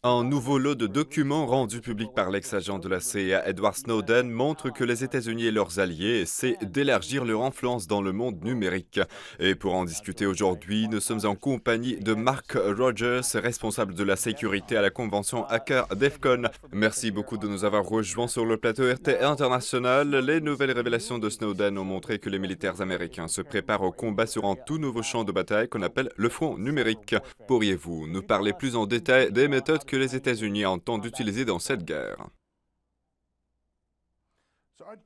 Un nouveau lot de documents rendus publics par l'ex-agent de la CIA Edward Snowden montre que les États-Unis et leurs alliés essaient d'élargir leur influence dans le monde numérique. Et pour en discuter aujourd'hui, nous sommes en compagnie de Mark Rogers, responsable de la sécurité à la convention Hacker DEF CON. Merci beaucoup de nous avoir rejoints sur le plateau RT International. Les nouvelles révélations de Snowden ont montré que les militaires américains se préparent au combat sur un tout nouveau champ de bataille qu'on appelle le front numérique. Pourriez-vous nous parler plus en détail des méthodes que les États-Unis entendent utiliser dans cette guerre?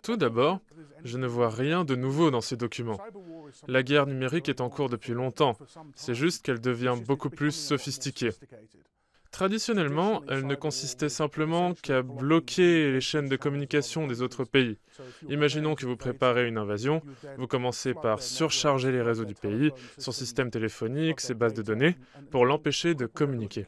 Tout d'abord, je ne vois rien de nouveau dans ces documents. La guerre numérique est en cours depuis longtemps, c'est juste qu'elle devient beaucoup plus sophistiquée. Traditionnellement, elle ne consistait simplement qu'à bloquer les chaînes de communication des autres pays. Imaginons que vous préparez une invasion, vous commencez par surcharger les réseaux du pays, son système téléphonique, ses bases de données, pour l'empêcher de communiquer.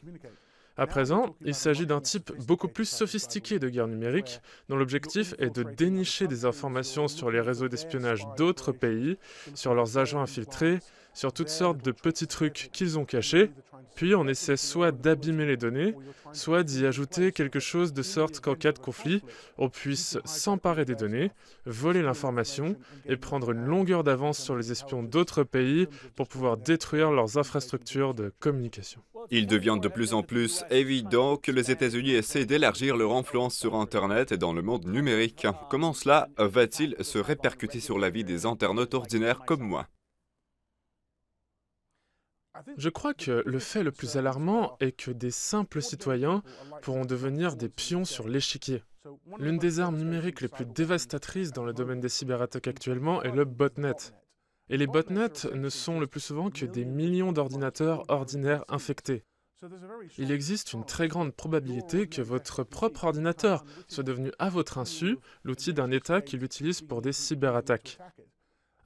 À présent, il s'agit d'un type beaucoup plus sophistiqué de guerre numérique, dont l'objectif est de dénicher des informations sur les réseaux d'espionnage d'autres pays, sur leurs agents infiltrés, sur toutes sortes de petits trucs qu'ils ont cachés, puis on essaie soit d'abîmer les données, soit d'y ajouter quelque chose de sorte qu'en cas de conflit, on puisse s'emparer des données, voler l'information et prendre une longueur d'avance sur les espions d'autres pays pour pouvoir détruire leurs infrastructures de communication. Il devient de plus en plus évident que les États-Unis essaient d'élargir leur influence sur Internet et dans le monde numérique. Comment cela va-t-il se répercuter sur la vie des internautes ordinaires comme moi? Je crois que le fait le plus alarmant est que des simples citoyens pourront devenir des pions sur l'échiquier. L'une des armes numériques les plus dévastatrices dans le domaine des cyberattaques actuellement est le botnet. Et les botnets ne sont le plus souvent que des millions d'ordinateurs ordinaires infectés. Il existe une très grande probabilité que votre propre ordinateur soit devenu à votre insu l'outil d'un État qui l'utilise pour des cyberattaques.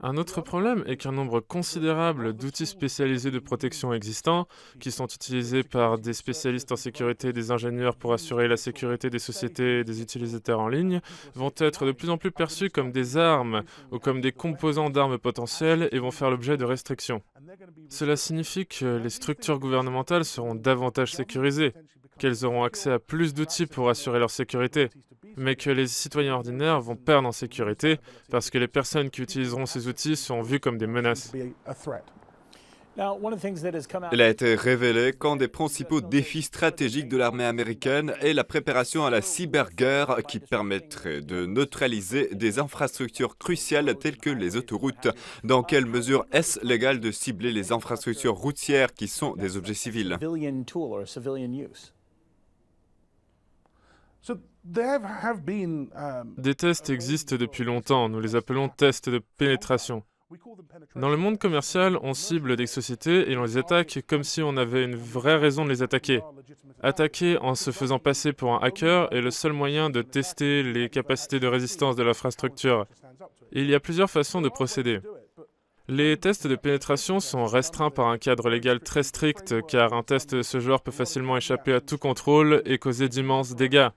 Un autre problème est qu'un nombre considérable d'outils spécialisés de protection existants, qui sont utilisés par des spécialistes en sécurité et des ingénieurs pour assurer la sécurité des sociétés et des utilisateurs en ligne, vont être de plus en plus perçus comme des armes ou comme des composants d'armes potentielles et vont faire l'objet de restrictions. Cela signifie que les structures gouvernementales seront davantage sécurisées, qu'elles auront accès à plus d'outils pour assurer leur sécurité, mais que les citoyens ordinaires vont perdre en sécurité parce que les personnes qui utiliseront ces outils seront vues comme des menaces. Il a été révélé qu'un des principaux défis stratégiques de l'armée américaine est la préparation à la cyberguerre qui permettrait de neutraliser des infrastructures cruciales telles que les autoroutes. Dans quelle mesure est-ce légal de cibler les infrastructures routières qui sont des objets civils? Des tests existent depuis longtemps, nous les appelons tests de pénétration. Dans le monde commercial, on cible des sociétés et on les attaque comme si on avait une vraie raison de les attaquer. Attaquer en se faisant passer pour un hacker est le seul moyen de tester les capacités de résistance de l'infrastructure. Il y a plusieurs façons de procéder. Les tests de pénétration sont restreints par un cadre légal très strict car un test de ce genre peut facilement échapper à tout contrôle et causer d'immenses dégâts.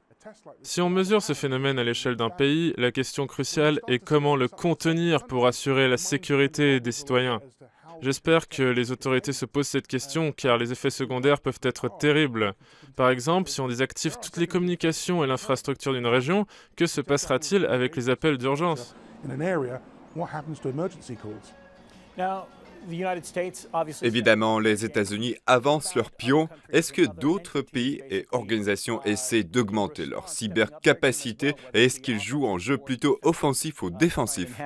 Si on mesure ce phénomène à l'échelle d'un pays, la question cruciale est comment le contenir pour assurer la sécurité des citoyens. J'espère que les autorités se posent cette question car les effets secondaires peuvent être terribles. Par exemple, si on désactive toutes les communications et l'infrastructure d'une région, que se passera-t-il avec les appels d'urgence ? Évidemment, les États-Unis avancent leurs pions. Est-ce que d'autres pays et organisations essaient d'augmenter leur cybercapacité et est-ce qu'ils jouent en jeu plutôt offensif ou défensif?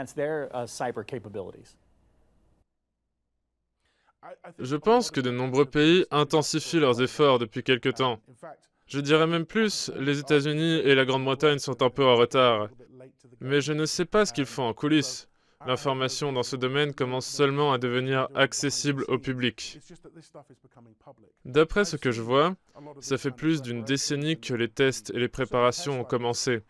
Je pense que de nombreux pays intensifient leurs efforts depuis quelque temps. Je dirais même plus, les États-Unis et la Grande-Bretagne sont un peu en retard. Mais je ne sais pas ce qu'ils font en coulisses. L'information dans ce domaine commence seulement à devenir accessible au public. D'après ce que je vois, ça fait plus d'une décennie que les tests et les préparations ont commencé.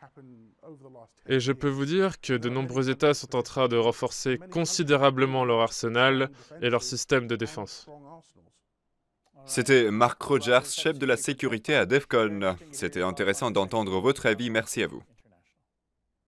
Et je peux vous dire que de nombreux États sont en train de renforcer considérablement leur arsenal et leur système de défense. C'était Mark Rogers, chef de la sécurité à DEF CON. C'était intéressant d'entendre votre avis, merci à vous.